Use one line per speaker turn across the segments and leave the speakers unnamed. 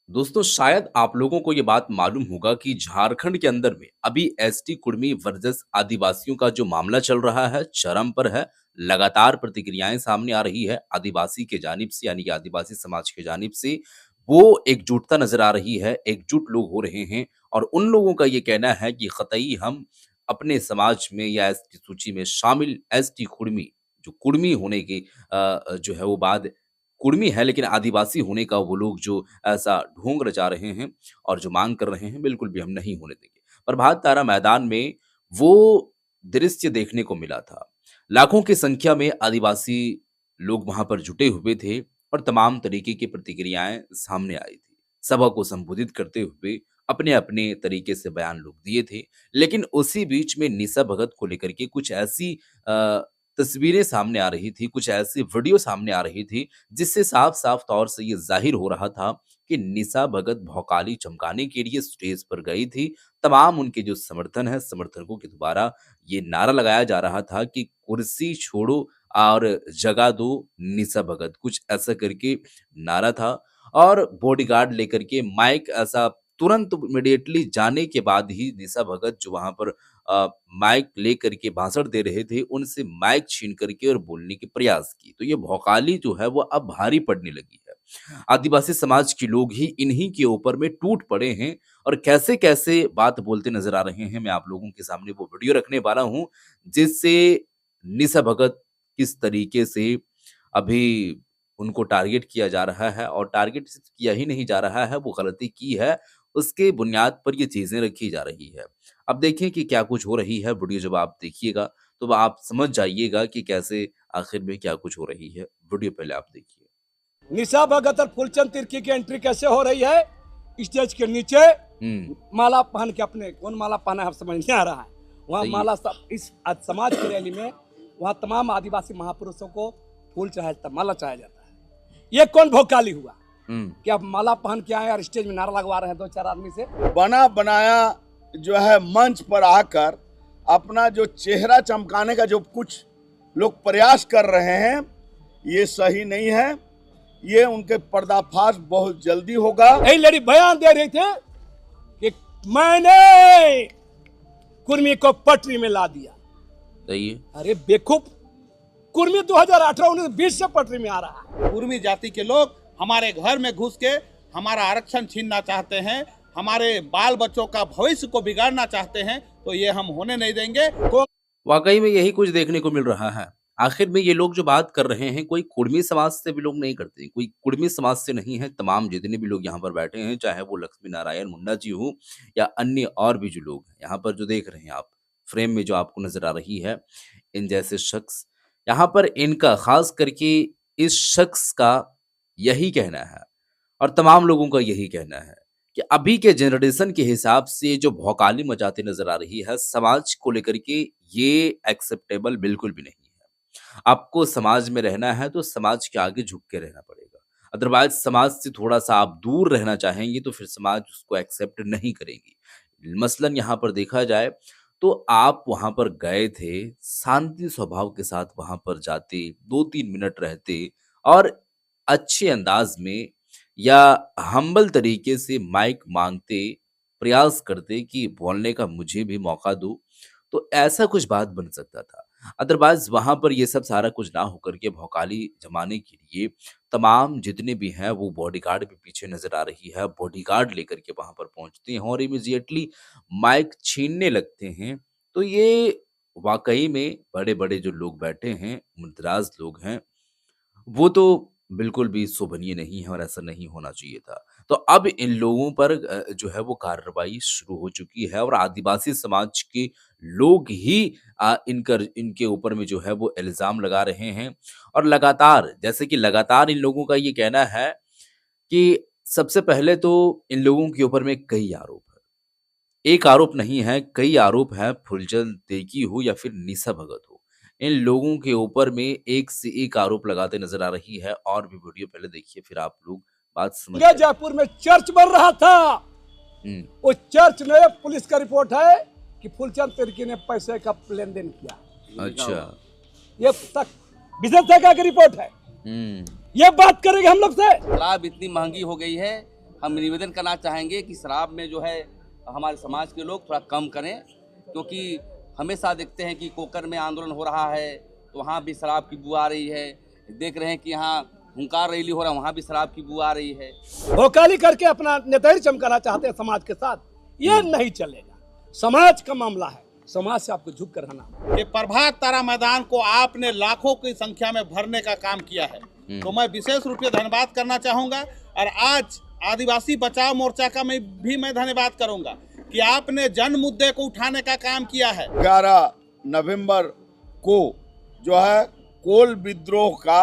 दोस्तों शायद आप लोगों को ये बात मालूम होगा कि झारखंड के अंदर में अभी एसटी कुर्मी वर्सेस आदिवासियों का जो मामला चल रहा है चरम पर है। लगातार प्रतिक्रियाएं सामने आ रही है आदिवासी के जानिब से यानी कि आदिवासी समाज के जानिब से। वो एकजुटता नजर आ रही है, एकजुट लोग हो रहे हैं और उन लोगों का ये कहना है कि कतई हम अपने समाज में या एसटी सूची में शामिल एसटी कुर्मी जो कुर्मी होने की जो है वो बात कुर्मी है लेकिन आदिवासी होने का वो लोग जो ऐसा ढोंग रचा रहे हैं और जो मांग कर रहे हैं बिल्कुल भी हम नहीं होने देंगे। प्रभात तारा मैदान में वो दृश्य देखने को मिला था। लाखों की संख्या में आदिवासी लोग वहां पर जुटे हुए थे और तमाम तरीके की प्रतिक्रियाएं सामने आई थी। सभा को संबोधित करते हुए अपने अपने तरीके से बयान लोग दिए थे। लेकिन उसी बीच में निशा भगत को लेकर के कुछ ऐसी तस्वीरें सामने आ रही थी, कुछ ऐसी वीडियो सामने आ रही थी जिससे साफ-साफ तौर से ये ज़ाहिर हो रहा था कि निशा भगत भौकाली चमकाने के लिए स्टेज पर गई थी। तमाम उनके जो समर्थन है, समर्थकों के द्वारा ये नारा लगाया जा रहा था कि कुर्सी छोड़ो और जगह दो निशा भगत, कुछ ऐसा करके नारा था। और बॉडीगार्ड लेकर के माइक ऐसा तुरंत इमीडिएटली जाने के बाद ही निशा भगत जो वहाँ पर माइक लेकर के भाषण दे रहे थे, उनसे माइक छीन करके और बोलने के प्रयास की। तो ये भौकाली जो है वो अब भारी पड़ने लगी है। आदिवासी समाज के लोग ही इन्हीं के ऊपर में टूट पड़े हैं और कैसे-कैसे बात बोलते नज़र आ रहे हैं, मैं आप लोगों के सामने वो वीडियो रखने वाला हूँ, जिससे निशा भगत किस तरीके से अभी उनको टारगेट किया जा रहा है और टारगेट सिर्फ किया ही नहीं जा रहा है, वो गलती की है, उसके बुनियाद पर ये चीज़ें रखी जा रही है। अब देखें कि क्या कुछ हो रही है, वीडियो जब आप देखिएगा, तो आप समझ जाइएगा कि कैसे आखिर में क्या कुछ हो रही है। वीडियो पहले आप देखिए।
निशा भगत और फुलचंद तिर्की की एंट्री कैसे हो रही है स्टेज के नीचे। माला पहन के, अपने कौन माला पहना है समझ नहीं आ रहा है। वहाँ माला सब इस समाज की रैली में वहाँ तमाम आदिवासी महापुरुषों को फूल चढ़ाया जाता, माला चढ़ाया जाता है। ये कौन भोकाली हुआ कि आप माला पहन के आए और स्टेज में नारा लगवा रहे हैं 2-4 आदमी से।
बना बनाया जो है मंच पर आकर अपना जो चेहरा चमकाने का जो कुछ लोग प्रयास कर रहे हैं, ये सही नहीं है। ये उनके पर्दाफाश बहुत जल्दी होगा।
यही लड़ी बयान दे रहे थे कि मैंने कुर्मी को पटरी में ला दिया।
सही है।
अरे बेवकूफ, कुर्मी 2018-19-20 से पटरी में आ रहा है।
कुर्मी जाति के लोग हमारे घर में घुस के हमारा आरक्षण छीनना चाहते हैं, हमारे बाल बच्चों का भविष्य को बिगाड़ना चाहते हैं, तो ये हम होने नहीं देंगे।
वाकई में यही कुछ देखने को मिल रहा है। आखिर में ये लोग जो बात कर रहे हैं, कोई कुर्मी समाज से भी लोग नहीं करते, कोई कुर्मी समाज से नहीं है। तमाम जितने भी लोग यहाँ पर बैठे हैं, चाहे वो लक्ष्मी नारायण मुंडा जी हो या अन्य और भी जो लोग हैं, यहाँ पर जो देख रहे हैं आप, फ्रेम में जो आपको नज़र आ रही है, इन जैसे शख्स, यहाँ पर इनका ख़ास करके इस शख्स का यही कहना है और तमाम लोगों का यही कहना है कि अभी के जनरेशन के हिसाब से जो भौकाली मचाते नज़र आ रही है समाज को लेकर के, ये एक्सेप्टेबल बिल्कुल भी नहीं है। आपको समाज में रहना है तो समाज के आगे झुक के रहना पड़ेगा। अदरवाइज़ समाज से थोड़ा-सा आप दूर रहना चाहेंगे तो फिर समाज उसको एक्सेप्ट नहीं करेगी। मसलन यहाँ पर देखा जाए तो आप वहाँ पर गए थे, शांति स्वभाव के साथ वहाँ पर जाते, 2-3 मिनट रहते और अच्छे अंदाज में या हम्बल तरीके से माइक माँगते, प्रयास करते कि बोलने का मुझे भी मौका दो, तो ऐसा कुछ बात बन सकता था। अदरवाइज़ वहाँ पर ये सब सारा कुछ ना होकर के भौकाली जमाने के लिए तमाम जितने भी हैं वो बॉडीगार्ड भी पीछे नज़र आ रही है। बॉडीगार्ड लेकर के वहाँ पर पहुँचते हैं और इमीडिएटली माइक छीनने लगते हैं। तो ये वाक़ई में बड़े-बड़े जो लोग बैठे हैं, मुतराज़ लोग हैं, वो तो बिल्कुल भी शोभनीय नहीं है और ऐसा नहीं होना चाहिए था। तो अब इन लोगों पर जो है वो कार्रवाई शुरू हो चुकी है और आदिवासी समाज के लोग ही इनके ऊपर में जो है वो इल्ज़ाम लगा रहे हैं और लगातार जैसे कि लगातार इन लोगों का ये कहना है कि सबसे पहले तो इन लोगों के ऊपर में कई आरोप हैं। एक आरोप नहीं है, कई आरोप हैं, फुलचंद तिर्की हो या फिर निशा भगत हो। इन लोगों के ऊपर में एक से एक आरोप लगाते नज़र आ रही है और भी वीडियो पहले देखिए फिर आप लोग बात समझ जाएंगे।
जयपुर में चर्च बन रहा था, वो चर्च में पुलिस का रिपोर्ट है कि फुलचंद तिर्की ने पैसे का लेन देन किया।
अच्छा,
ये तक बिजनेस का रिपोर्ट है। ये बात करेंगे हम लोग से।
शराब इतनी महंगी हो गई है, हम निवेदन करना चाहेंगे कि शराब में जो है हमारे समाज के लोग थोड़ा कम करें, क्योंकि हमेशा देखते हैं कि कोकर में आंदोलन हो रहा है तो वहाँ भी शराब की बू आ रही है, देख रहे हैं कि यहाँ हुंकार रैली हो रहा है वहाँ भी शराब की बू आ रही है।
भोकाली करके अपना नेतागिरी चमकाना चाहते हैं समाज के साथ, ये नहीं चलेगा। समाज का मामला है, समाज से आपको झुक कर रहना।
ये प्रभात तारा मैदान को आपने लाखों की संख्या में भरने का काम किया है, तो मैं विशेष रूप से धन्यवाद करना चाहूंगा। और आज आदिवासी बचाओ मोर्चा का मैं धन्यवाद करूंगा कि आपने जन मुद्दे को उठाने का काम किया है।
11 नवंबर को जो है कोल विद्रोह का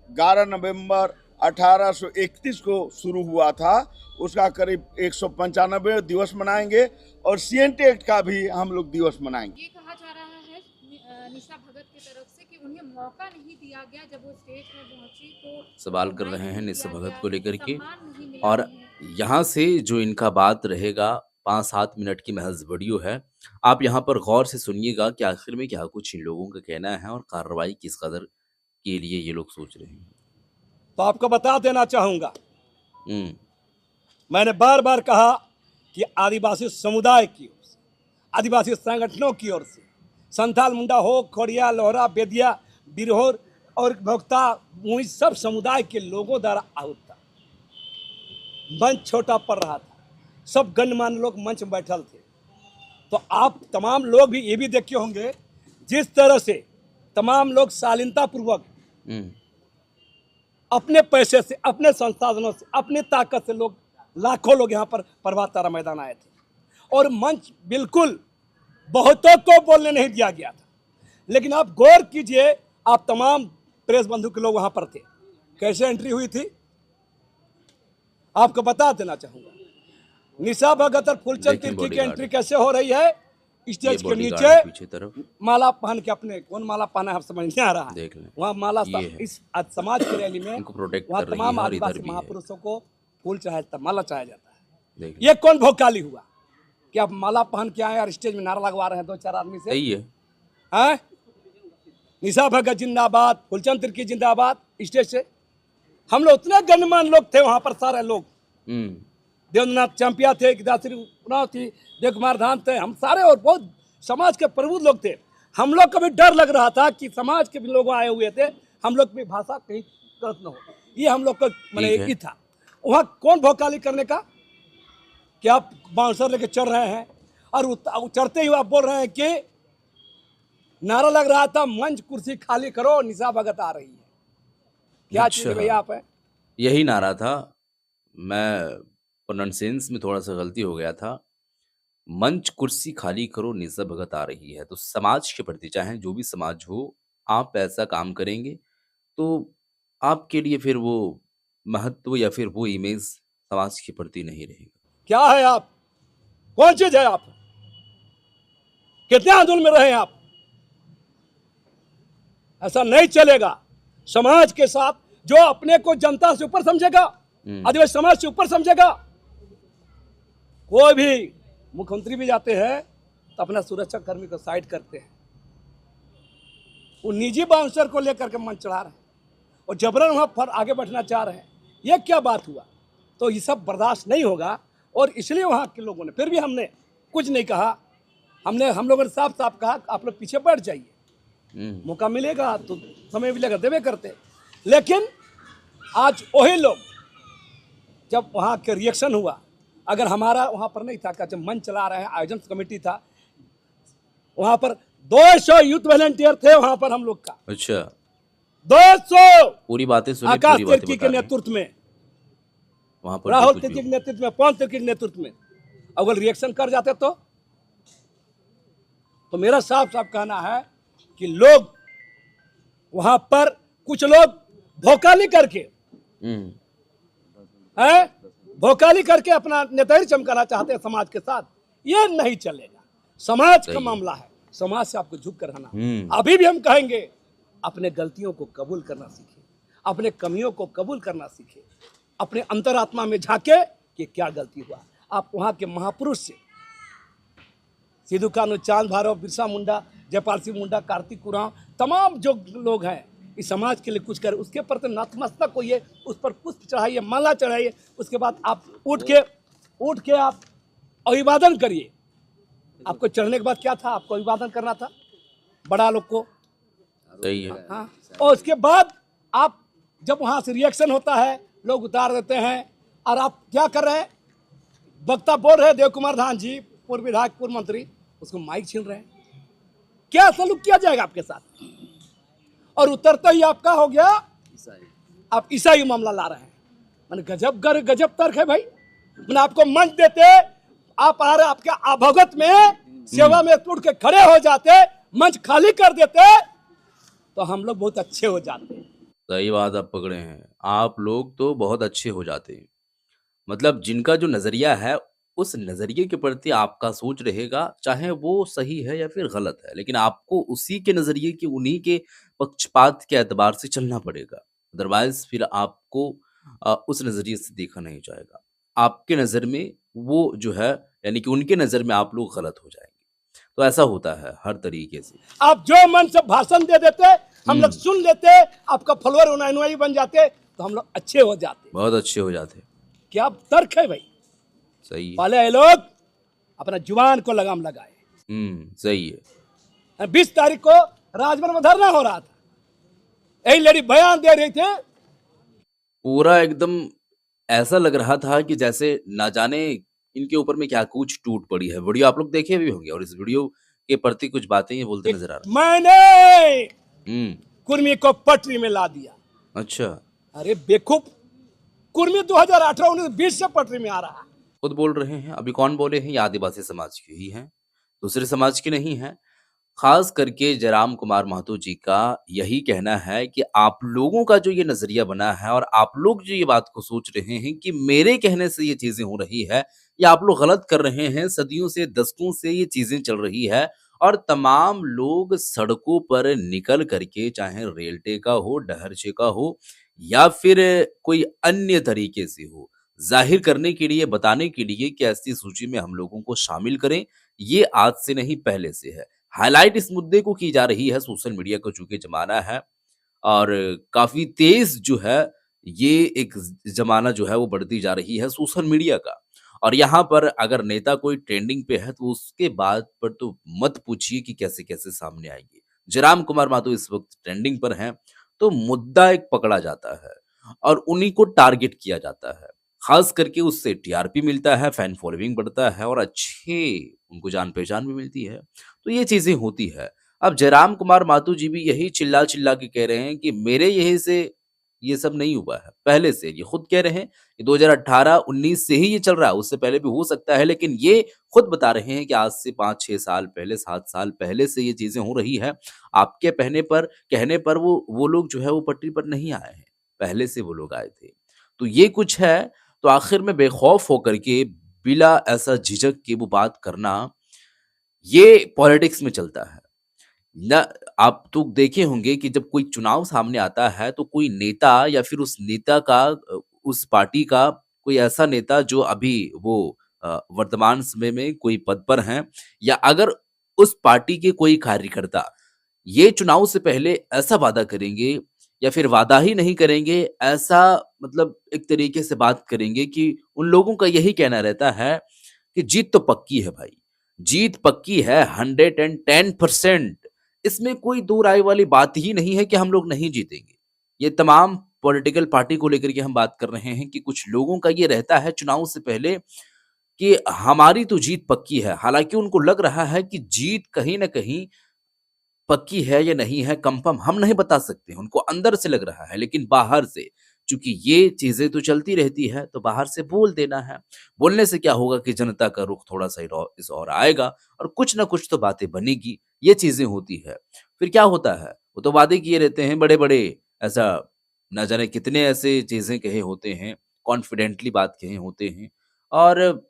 11 नवंबर 1831 को शुरू हुआ था, उसका करीब 195 दिवस मनाएंगे और सीएनटी एक्ट का भी हम लोग दिवस मनाएंगे।
ये कहा जा रहा है निशा भगत की तरफ से कि उन्हें मौका नहीं दिया गया, जब वो स्टेज में पहुंची तो
सवाल कर रहे हैं निशा भगत को लेकर के। और यहाँ से जो इनका बात रहेगा 5-7 मिनट की महज वीडियो है, आप यहाँ पर गौर से सुनिएगा कि आखिर में क्या कुछ इन लोगों का कहना है और कार्रवाई किस कदर के लिए ये लोग सोच रहे हैं।
तो आपको बता देना चाहूंगा, मैंने बार बार कहा कि आदिवासी समुदाय की ओर से, आदिवासी संगठनों की ओर से, संथाल, मुंडा हो, खोड़िया, लोहरा, बेदिया, बिरहोर और भोक्ता, मुई सब समुदाय के लोगों द्वारा आहूत था। मंच छोटा पड़ रहा था, सब गणमान्य लोग मंच में बैठल थे। तो आप तमाम लोग भी ये भी देखे होंगे जिस तरह से तमाम लोग शालीनता पूर्वक अपने पैसे से, अपने संसाधनों से, अपनी ताकत से लोग, लाखों लोग यहाँ पर प्रभात तारा मैदान आए थे और मंच बिल्कुल बहुतों को बोलने नहीं दिया गया था। लेकिन आप गौर कीजिए, आप तमाम प्रेस बंधु के लोग वहाँ पर थे, कैसे एंट्री हुई थी आपको बता देना चाहूँगा। निशा भगत और फूलचंद तिर्की की एंट्री कैसे हो रही है, स्टेज के नीचे
पीछे तरफ
माला पहन के, अपने कौन माला पहना है आप समझ नहीं आ रहा है, वहाँ माला इस समाज की रैली में वहाँ तमाम आदिवासी महापुरुषों को फूल चढ़ाया जाता, माला चढ़ाया जाता है। ये कौन भोकाली हुआ कि आप माला पहन के आए और स्टेज में नारा लगवा रहे हैं 2-4 आदमी से?
सही है,
हैं? निशा भगत जिंदाबाद, फूलचंद तिर्की जिंदाबाद। स्टेज से हम लोग उतने गणमान्य लोग थे वहां पर, सारे लोग, देवेंद्रनाथ चंपिया थे, गिदाश्री उरांव थी, देव कुमार धाम थे, हम सारे और बहुत समाज के प्रबुद्ध लोग थे। हम लोग को भी डर लग रहा था कि समाज के भी लोग आए हुए थे, हम लोग की भाषा कहीं गलत न हो, ये हम लोग को मैंने एक ही था। वहाँ कौन भोकाली करने का कि आप बांसर लेके चढ़ रहे हैं और चढ़ते ही आप बोल रहे हैं कि नारा लग रहा था मंच कुर्सी खाली करो, निशा भगत आ रही है। क्या चीज भैया आप है?
यही नारा था, मैं प्रोनाउंसिएशन में थोड़ा सा गलती हो गया था। मंच कुर्सी खाली करो, निशा भगत आ रही है। तो समाज के प्रति, चाहे जो भी समाज हो, आप ऐसा काम करेंगे तो आपके लिए फिर वो महत्व या फिर वो इमेज समाज के प्रति नहीं रहेगा।
क्या है आप, कौन चीज है आप, कितने आंदोलन में रहे हैं आप? ऐसा नहीं चलेगा। समाज के साथ जो अपने को जनता से ऊपर समझेगा, आदिवासी समाज से ऊपर समझेगा, कोई भी मुख्यमंत्री भी जाते हैं तो अपना सुरक्षा कर्मी को साइड करते हैं, वो निजी बाउंसर को लेकर के मंच चढ़ा रहे हैं और जबरन वहां पर आगे बैठना चाह रहे हैं। यह क्या बात हुआ? तो ये सब बर्दाश्त नहीं होगा और इसलिए वहां के लोगों ने, फिर भी हमने कुछ नहीं कहा, हम लोगों ने साफ साफ कहा आप लोग पीछे बैठ जाइए, मौका मिलेगा तो समय मिलेगा देवे करते। लेकिन आज वही लोग, जब वहाँ के रिएक्शन हुआ, अगर हमारा वहाँ पर नहीं था, जब मंच चला रहे हैं, आयोजन कमेटी था, वहाँ पर 200 यूथ वॉलंटियर थे वहाँ पर हम लोग का।
अच्छा,
200
पूरी बातें सुनिए,
आकाश
पूरी बातें
तिर्की
बता
के
रहे हैं।
नेतृत्व में,
वहाँ पर
राहुल
कुछ भी
तिर्की के नेतृत्व में, पवन तिर्की के नेतृत्व में अगर रिएक्शन कर जाते तो मेरा साफ साफ कहना है कि लोग वहां पर, कुछ लोग भोकाली करके भोकाली करके अपना नेतागिरी चमकाना चाहते हैं समाज के साथ, ये नहीं चलेगा। समाज का मामला है, समाज से आपको झुक कर रहना। अभी भी हम कहेंगे अपने गलतियों को कबूल करना सीखे, अपने कमियों को कबूल करना सीखे, अपने अंतरात्मा में झांके कि क्या गलती हुआ। आप वहाँ के महापुरुष से, सिद्धू कान्हू, चांद भैरव, बिरसा मुंडा, जयपाल सिंह मुंडा, कार्तिक उरांव, तमाम जो लोग हैं इस समाज के लिए कुछ करे, उसके प्रति नतमस्तक होइए, उस पर पुष्प चढ़ाइए, माला चढ़ाइए, उसके बाद आप उठ के आप अभिवादन करिए। आपको चढ़ने के बाद क्या था, आपको अभिवादन करना था बड़ा लोग को।
सही है।
हाँ, और उसके बाद आप जब वहां से रिएक्शन होता है, लोग उतार देते हैं, और आप क्या कर रहे हैं, वक्ता बोल रहे हैं देव कुमार धान जी, पूर्व विधायक, पूर्व मंत्री, उसको माइक छीन रहे हैं। क्या सलूक किया जाएगा आपके साथ? और उतरते ही आपका हो गया, आप ईसाई मामला ला रहे हैं। मैंने गजब तर्क है भाई। मैंने आपको मंच देते, आप आ रहे, आपके अवगत में सेवा में उठ के खड़े हो जाते, मंच खाली कर देते, तो हम लोग बहुत अच्छे हो जाते।
सही बात आप पकड़े हैं, आप लोग तो बहुत अच्छे हो जाते हैं। मतलब जिनका जो नज़रिया है, उस नज़रिए के प्रति आपका सोच रहेगा, चाहे वो सही है या फिर गलत है, लेकिन आपको उसी के नज़रिए की, उन्हीं के पक्षपात के एतबार से चलना पड़ेगा। अदरवाइज़ फिर आपको उस नज़रिए से देखा नहीं जाएगा। आपके नज़र में वो जो है, यानी कि उनके नज़र में आप लोग गलत हो जाएंगे। तो ऐसा होता है हर तरीके से।
आप जो मन से भाषण दे देते, हम लोग सुन लेते, आपका फॉलोअर अनुयायी बन जाते, तो हम लोग अच्छे हो जाते।
बहुत अच्छे हो जाते।
क्या तर्क है भाई?
सही है।
पहले ये लोग अपना जुबान को लगाम लगाए।
सही है।
20 तारीख को राजभवन में धरना हो रहा था, यही लेडी बयान दे रही थे,
पूरा एकदम ऐसा लग रहा था कि जैसे ना जाने इनके ऊपर में क्या कुछ टूट पड़ी है। वीडियो आप लोग देखे भी होंगे, और इस वीडियो के प्रति कुछ बातें ये बोलते नजर आ रहे
मैंने
हैं।
कुर्मी को पटरी में ला दिया।
अच्छा।
अरे बेवकूफ, कुर्मी 2018-19-20 से पटरी में आ रहा है।
खुद बोल रहे हैं। अभी कौन बोले हैं? ये आदिवासी समाज के ही हैं, दूसरे समाज के नहीं हैं। खास करके जयराम कुमार महतो जी का यही कहना है कि आप लोगों का जो ये नजरिया बना है, और आप लोग जो ये बात को सोच रहे हैं कि मेरे कहने से ये चीजें हो रही है, या आप लोग गलत कर रहे हैं। सदियों से, दशकों से ये चीजें चल रही है, और तमाम लोग सड़कों पर निकल करके, चाहे रेलटे का हो, डहरचे का हो, या फिर कोई अन्य तरीके से हो, जाहिर करने के लिए, बताने के लिए कि ऐसी सूची में हम लोगों को शामिल करें। ये आज से नहीं, पहले से है। हाईलाइट इस मुद्दे को की जा रही है। सोशल मीडिया का चूंकि जमाना है, और काफी तेज जो है ये एक जमाना जो है वो बढ़ती जा रही है सोशल मीडिया का। और यहाँ पर अगर नेता कोई ट्रेंडिंग पे है, तो उसके बाद पर तो मत पूछिए कि कैसे कैसे सामने आएंगे। जयराम कुमार महतो इस वक्त ट्रेंडिंग पर हैं, तो मुद्दा एक पकड़ा जाता है और उन्हीं को टारगेट किया जाता है। खास करके उससे टीआरपी मिलता है, फैन फॉलोइंग बढ़ता है, और अच्छे उनको जान पहचान भी मिलती है। तो ये चीजें होती है। अब जयराम कुमार महतो जी भी यही चिल्ला चिल्ला के कह रहे हैं कि मेरे यही से ये सब नहीं हुआ है, पहले से। ये खुद कह रहे हैं कि 2018-19 से ही ये चल रहा है, उससे पहले भी हो सकता है, लेकिन ये खुद बता रहे हैं कि आज से 5-6 साल पहले, 7 साल पहले से ये चीजें हो रही है। आपके कहने पर वो लोग जो है वो पटरी पर नहीं आए हैं, पहले से वो लोग आए थे। तो ये कुछ है। तो आखिर में बेखौफ होकर के, बिला ऐसा झिझक के वो बात करना, ये पॉलिटिक्स में चलता है ना। आप तो देखे होंगे कि जब कोई चुनाव सामने आता है, तो कोई नेता, या फिर उस नेता का, उस पार्टी का कोई ऐसा नेता जो अभी वो वर्तमान समय में कोई पद पर हैं, या अगर उस पार्टी के कोई कार्यकर्ता ये चुनाव से पहले ऐसा वादा करेंगे, या फिर वादा ही नहीं करेंगे, ऐसा मतलब एक तरीके से बात करेंगे कि उन लोगों का यही कहना रहता है कि जीत तो पक्की है भाई, जीत पक्की है 110%। इसमें कोई दो राय वाली बात ही नहीं है कि हम लोग नहीं जीतेंगे। ये तमाम पॉलिटिकल पार्टी को लेकर के हम बात कर रहे हैं कि कुछ लोगों का ये रहता है चुनाव से पहले कि हमारी तो जीत पक्की है। हालांकि उनको लग रहा है कि जीत कहीं ना कहीं पक्की है या नहीं है, कंफर्म हम नहीं बता सकते, उनको अंदर से लग रहा है, लेकिन बाहर से चूंकि ये चीजें तो चलती रहती है, तो बाहर से बोल देना है। बोलने से क्या होगा कि जनता का रुख थोड़ा सा इस और आएगा, और कुछ ना कुछ तो बातें बनेगी। ये चीजें होती है। फिर क्या होता है, वो तो वादे किए रहते हैं बड़े बड़े, ऐसा ना जाने कितने ऐसे चीजें कहे होते हैं, कॉन्फिडेंटली बात कहे होते हैं, और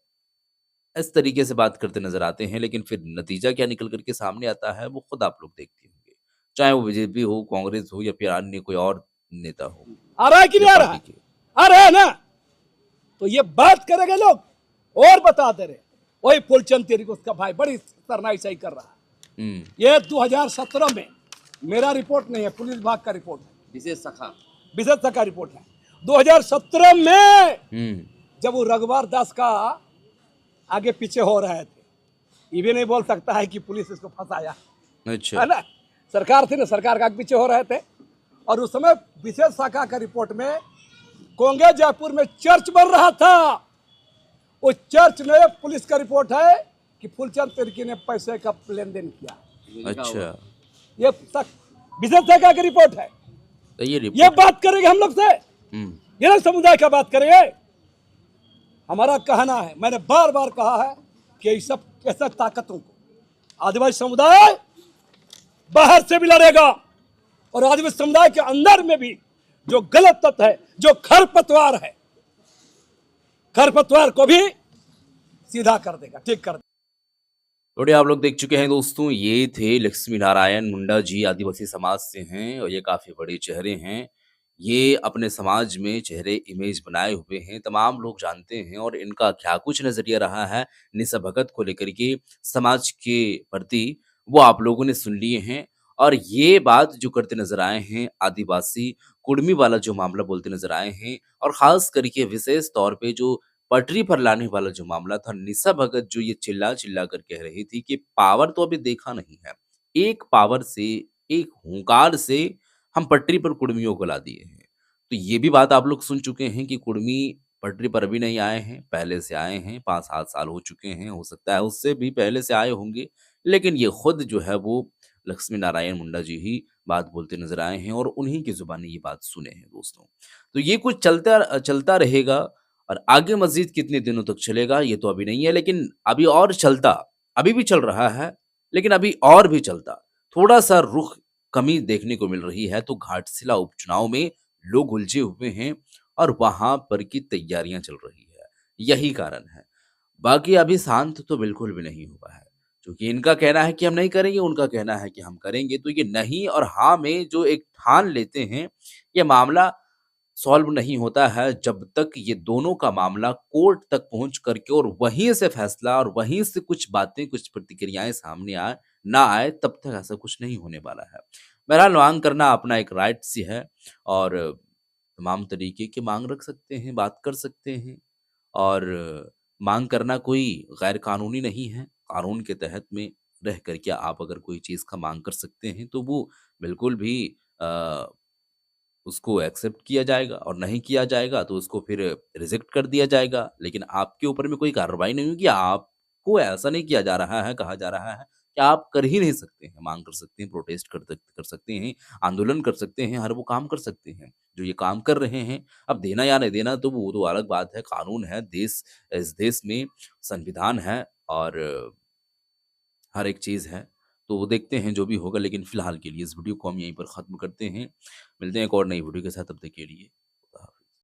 इस तरीके से बात करते नजर आते हैं। लेकिन फिर नतीजा क्या निकल करके सामने आता है, वो खुद आप लोग देखते होंगे, चाहे वो बीजेपी हो, कांग्रेस हो, या फिर अन्य कोई और नेता हो।
आ रहा है कि नहीं आ रहा है? आ रहा है ना? तो ये बात करेंगे लोग, और बता दे रहे, वही फूलचंद तेरी को उसका भाई बड़ी सरनाई सही कर रहा है। ये 2017 में, मेरा रिपोर्ट नहीं है, पुलिस विभाग का रिपोर्ट है,
विशेष शाखा।
विशेष शाखा रिपोर्ट है 2017 में,
हम्म।
जब वो रघुवर दास का आगे पीछे हो रहे थे। ये भी नहीं बोल सकता है कि पुलिस इसको फंसाया,
अच्छा।
है ना। सरकार थी ना, सरकार का आगे पीछे हो रहे थे। और उस समय विशेष शाखा का रिपोर्ट में कोंगे जयपुर में चर्च बन रहा था। उस चर्च में पुलिस का रिपोर्ट है कि फूलचंद तिर्की ने पैसे का लेन देन किया।
ये लिखा हुआ है।
अच्छा,
ये विशेष शाखा की रिपोर्ट है।
तो ये
ये
रिपोर्ट।
बात करेंगे हम लोग से, ये लोग समुदाय का बात करेंगे। हमारा कहना है, मैंने बार बार कहा है कि इस सब ऐसा ताकतों को आदिवासी समुदाय बाहर से भी लड़ेगा, और आदिवासी समुदाय के अंदर में भी जो गलत तत्व है, जो खरपतवार है, खरपतवार को भी सीधा कर देगा, ठीक कर देगा।
थोड़े आप लोग देख चुके हैं दोस्तों, ये थे लक्ष्मी नारायण मुंडा जी, आदिवासी समाज से हैं और ये काफ़ी बड़े चेहरे हैं। ये अपने समाज में चेहरे इमेज बनाए हुए हैं, तमाम लोग जानते हैं और इनका क्या कुछ नज़रिया रहा है निशा भगत को लेकर के समाज के प्रति, वो आप लोगों ने सुन लिए हैं। और ये बात जो करते नज़र आए हैं, आदिवासी कुर्मी वाला जो मामला बोलते नज़र आए हैं, और ख़ास करके विशेष तौर पे जो पटरी पर लाने वाला जो मामला था, निशा भगत जो ये चिल्ला-चिल्ला कर कह रही थी कि पावर तो अभी देखा नहीं है। एक पावर से, एक हुंकार से हम पटरी पर कुर्मियों को ला दिए हैं। तो ये भी बात आप लोग सुन चुके हैं कि कुर्मी पटरी पर अभी नहीं आए हैं, पहले से आए हैं, 5-7 साल हो चुके हैं, हो सकता है उससे भी पहले से आए होंगे। लेकिन ये खुद जो है वो लक्ष्मी नारायण मुंडा जी ही बात बोलते नज़र आए हैं और उन्हीं की ज़ुबानी ये बात सुने हैं दोस्तों। तो ये कुछ चलता रहेगा और आगे मज़ीद कितने दिनों तक चलेगा ये तो अभी नहीं है, लेकिन अभी और चलता, अभी भी चल रहा है, लेकिन अभी और भी चलता। थोड़ा-सा रुख कमी देखने को मिल रही है, तो घाटशिला उपचुनाव में लोग उलझे हुए हैं और वहाँ पर की तैयारियाँ चल रही है, यही कारण है। बाकी अभी शांत तो बिल्कुल भी नहीं हुआ है, क्योंकि इनका कहना है कि हम नहीं करेंगे, उनका कहना है कि हम करेंगे। तो ये नहीं और हाँ में जो एक ठान लेते हैं, ये मामला सॉल्व नहीं होता है जब तक ये दोनों का मामला कोर्ट तक पहुँच कर के और वहीं से फैसला और वहीं से कुछ बातें, कुछ प्रतिक्रियाएँ सामने ना आए, तब तक ऐसा कुछ नहीं होने वाला है। बहरहाल माँग करना अपना एक राइट्स ही है और तमाम तरीके की माँग रख सकते हैं, बात कर सकते हैं और माँग करना कोई गैर कानूनी नहीं है। कानून के तहत में रह कर के आप अगर कोई चीज़ का माँग कर सकते हैं, तो वो बिल्कुल भी अ, उसको एक्सेप्ट किया जाएगा और नहीं किया जाएगा तो उसको फिर रिजेक्ट कर दिया जाएगा। लेकिन आपके ऊपर में कोई कार्रवाई नहीं होगी, आपको ऐसा नहीं किया जा रहा है, कहा जा रहा है कि आप कर ही नहीं सकते हैं, माँग कर सकते हैं, प्रोटेस्ट कर सकते हैं, आंदोलन कर सकते हैं, हर वो काम कर सकते हैं, जो ये काम कर रहे हैं। अब देना या नहीं देना तो वो तो अलग बात है, कानून है, इस देश में संविधान है और हर एक चीज़ है। तो वो देखते हैं जो भी होगा, लेकिन फ़िलहाल के लिए इस वीडियो को हम यहीं पर ख़त्म करते हैं। मिलते हैं एक और नई वीडियो के साथ, तब तक के लिए